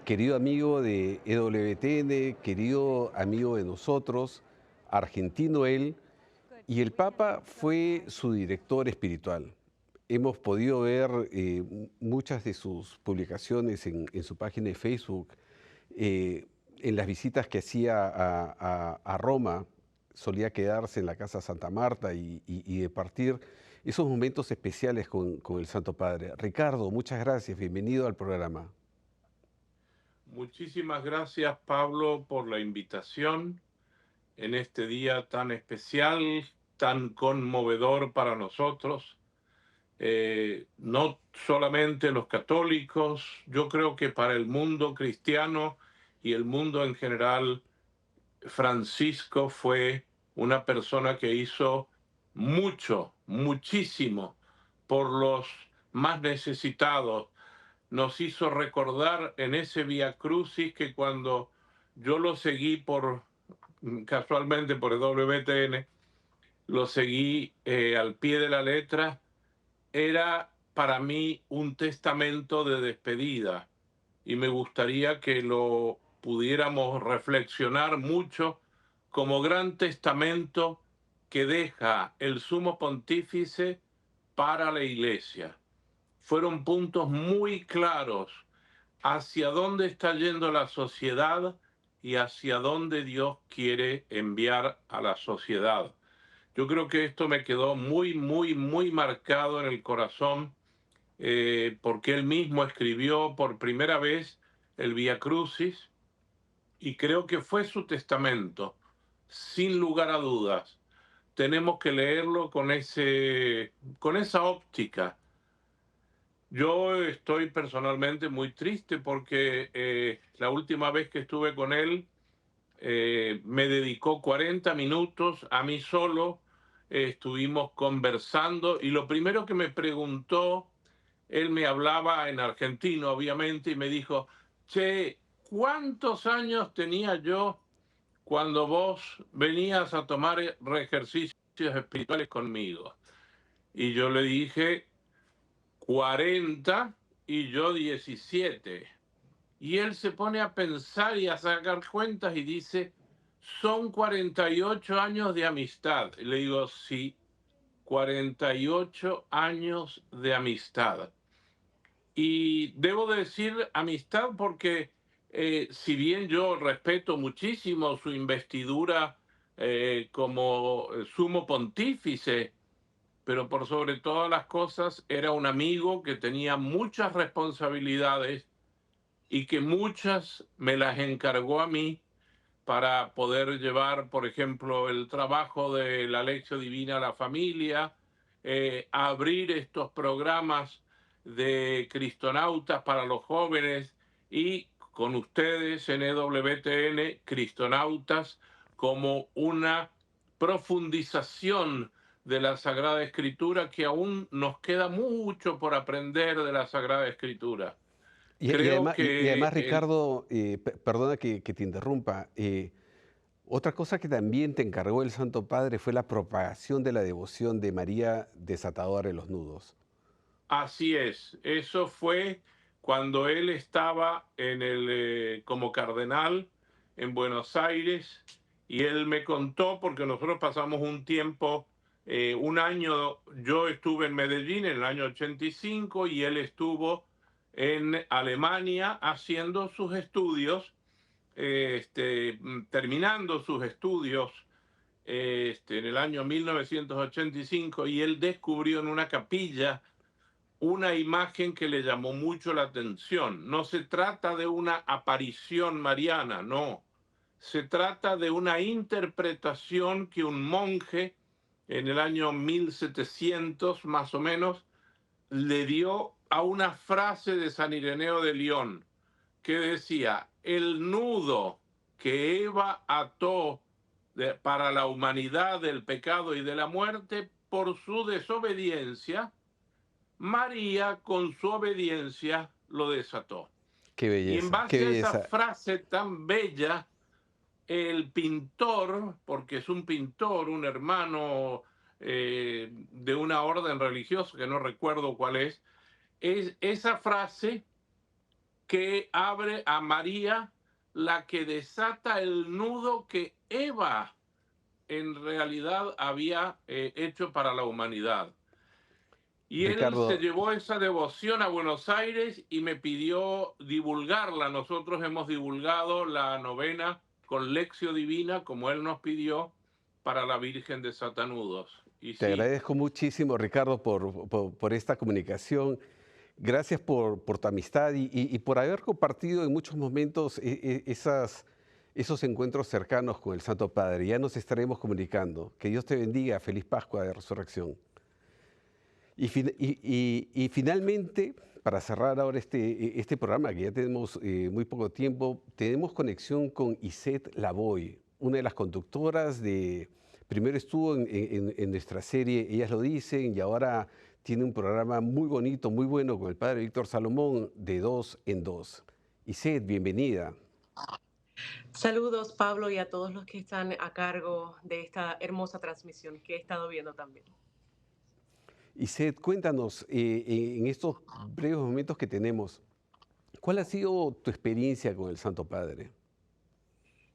A: querido amigo de EWTN, querido amigo de nosotros, argentino él, y el Papa fue su director espiritual. Hemos podido ver muchas de sus publicaciones en su página de Facebook, en las visitas que hacía a Roma, solía quedarse en la Casa Santa Marta y departir esos momentos especiales con el Santo Padre. Ricardo, muchas gracias, bienvenido al programa.
S: Muchísimas gracias, Pablo, por la invitación en este día tan especial, tan conmovedor para nosotros. No solamente los católicos, yo creo que para el mundo cristiano y el mundo en general, Francisco fue una persona que hizo mucho, muchísimo por los más necesitados. Nos hizo recordar en ese Vía Crucis que cuando yo lo seguí casualmente por WTN, lo seguí al pie de la letra, era para mí un testamento de despedida y me gustaría que lo pudiéramos reflexionar mucho como gran testamento que deja el Sumo Pontífice para la Iglesia. Fueron puntos muy claros hacia dónde está yendo la sociedad y hacia dónde Dios quiere enviar a la sociedad. Yo creo que esto me quedó muy, muy, muy marcado en el corazón porque él mismo escribió por primera vez el Vía Crucis y creo que fue su testamento, sin lugar a dudas. Tenemos que leerlo con esa óptica. Yo estoy personalmente muy triste porque la última vez que estuve con él me dedicó 40 minutos a mí solo, estuvimos conversando y lo primero que me preguntó, él me hablaba en argentino obviamente y me dijo, che, ¿cuántos años tenía yo cuando vos venías a tomar ejercicios espirituales conmigo? Y yo le dije 40 y yo 17. Y él se pone a pensar y a sacar cuentas y dice, son 48 años de amistad. Y le digo, sí, 48 años de amistad. Y debo decir amistad porque si bien yo respeto muchísimo su investidura como sumo pontífice, pero por sobre todas las cosas era un amigo que tenía muchas responsabilidades y que muchas me las encargó a mí para poder llevar, por ejemplo, el trabajo de la Lección Divina a la familia, abrir estos programas de Cristonautas para los jóvenes y con ustedes en EWTN, Cristonautas, como una profundización de la Sagrada Escritura que aún nos queda mucho por aprender de la Sagrada Escritura.
A: Y además, Ricardo, perdona que te interrumpa, otra cosa que también te encargó el Santo Padre fue la propagación de la devoción de María Desatadora de los Nudos.
S: Así es, eso fue cuando él estaba como cardenal en Buenos Aires y él me contó, porque nosotros pasamos un tiempo, un año, yo estuve en Medellín en el año 85 y él estuvo en Alemania haciendo sus estudios, terminando sus estudios en el año 1985 y él descubrió en una capilla una imagen que le llamó mucho la atención. No se trata de una aparición mariana, no. Se trata de una interpretación que un monje en el año 1700 más o menos le dio a una frase de San Ireneo de León que decía, el nudo que Eva ató para la humanidad del pecado y de la muerte por su desobediencia, María con su obediencia lo desató.
A: Qué belleza,
S: y en base a esa frase tan bella, el pintor, porque es un pintor, un hermano de una orden religiosa que no recuerdo cuál es, esa frase que abre a María, la que desata el nudo que Eva en realidad había hecho para la humanidad. Y
A: Ricardo,
S: él se llevó esa devoción a Buenos Aires y me pidió divulgarla. Nosotros hemos divulgado la novena con Lección Divina, como él nos pidió, para la Virgen de Satanudos. Y
A: te
S: sí,
A: agradezco muchísimo, Ricardo, por esta comunicación. Gracias por tu amistad y por haber compartido en muchos momentos esos encuentros cercanos con el Santo Padre. Ya nos estaremos comunicando. Que Dios te bendiga. Feliz Pascua de Resurrección. Y finalmente, para cerrar ahora este programa, que ya tenemos muy poco tiempo, tenemos conexión con Isette Lavoy, una de las conductoras de... Primero estuvo en nuestra serie Ellas lo dicen, y ahora tiene un programa muy bonito, muy bueno con el padre Víctor Salomón, de 2 en 2. Isette, bienvenida.
T: Saludos, Pablo, y a todos los que están a cargo de esta hermosa transmisión que he estado viendo también.
A: Isette, cuéntanos, en estos breves momentos que tenemos, ¿cuál ha sido tu experiencia con el Santo Padre?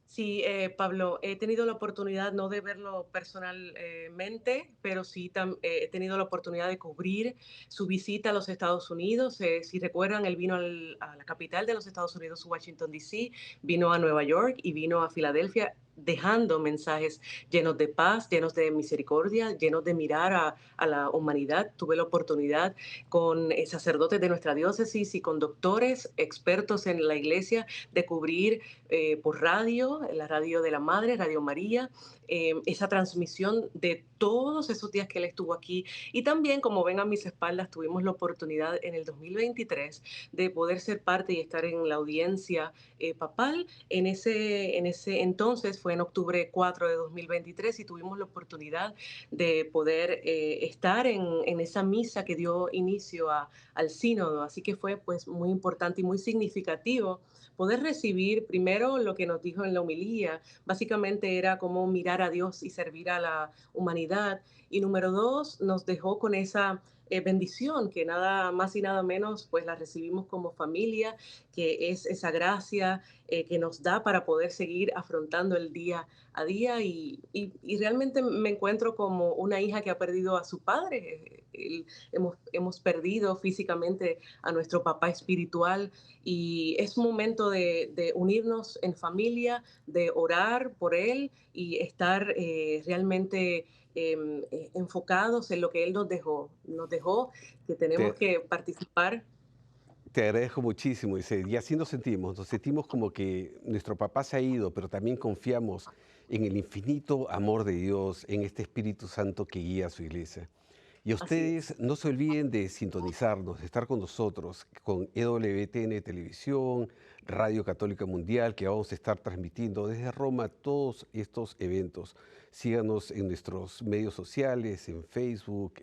T: Sí, Pablo, he tenido la oportunidad no de verlo personalmente, pero sí he tenido la oportunidad de cubrir su visita a los Estados Unidos. Si recuerdan, él vino a la capital de los Estados Unidos, Washington, D.C., vino a Nueva York y vino a Filadelfia, dejando mensajes llenos de paz, llenos de misericordia, llenos de mirar a la humanidad. Tuve la oportunidad con sacerdotes de nuestra diócesis y con doctores expertos en la iglesia de cubrir por radio, la radio de la Madre, Radio María, esa transmisión de todos esos días que él estuvo aquí. Y también, como ven a mis espaldas, tuvimos la oportunidad en el 2023 de poder ser parte y estar en la audiencia papal. En ese entonces fue en octubre 4 de 2023 y tuvimos la oportunidad de poder estar en esa misa que dio inicio al sínodo. Así que fue pues muy importante y muy significativo poder recibir primero lo que nos dijo en la homilía. Básicamente era cómo mirar a Dios y servir a la humanidad. Y número 2, nos dejó con esa bendición que nada más y nada menos pues la recibimos como familia, que es esa gracia que nos da para poder seguir afrontando el día a día y realmente me encuentro como una hija que ha perdido a su padre. Hemos perdido físicamente a nuestro papá espiritual y es un momento de unirnos en familia, de orar por él y estar realmente enfocados en lo que él nos dejó. Nos dejó que tenemos que participar.
A: Te agradezco muchísimo, Isette. Y así nos sentimos como que nuestro papá se ha ido, pero también confiamos en el infinito amor de Dios, en este Espíritu Santo que guía a su iglesia. Y ustedes no se olviden de sintonizarnos, de estar con nosotros, con EWTN Televisión, Radio Católica Mundial, que vamos a estar transmitiendo desde Roma todos estos eventos. Síganos en nuestros medios sociales, en Facebook,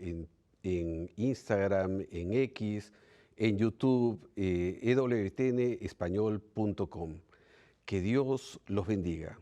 A: en Instagram, en X, en YouTube, ewtnespañol.com. Que Dios los bendiga.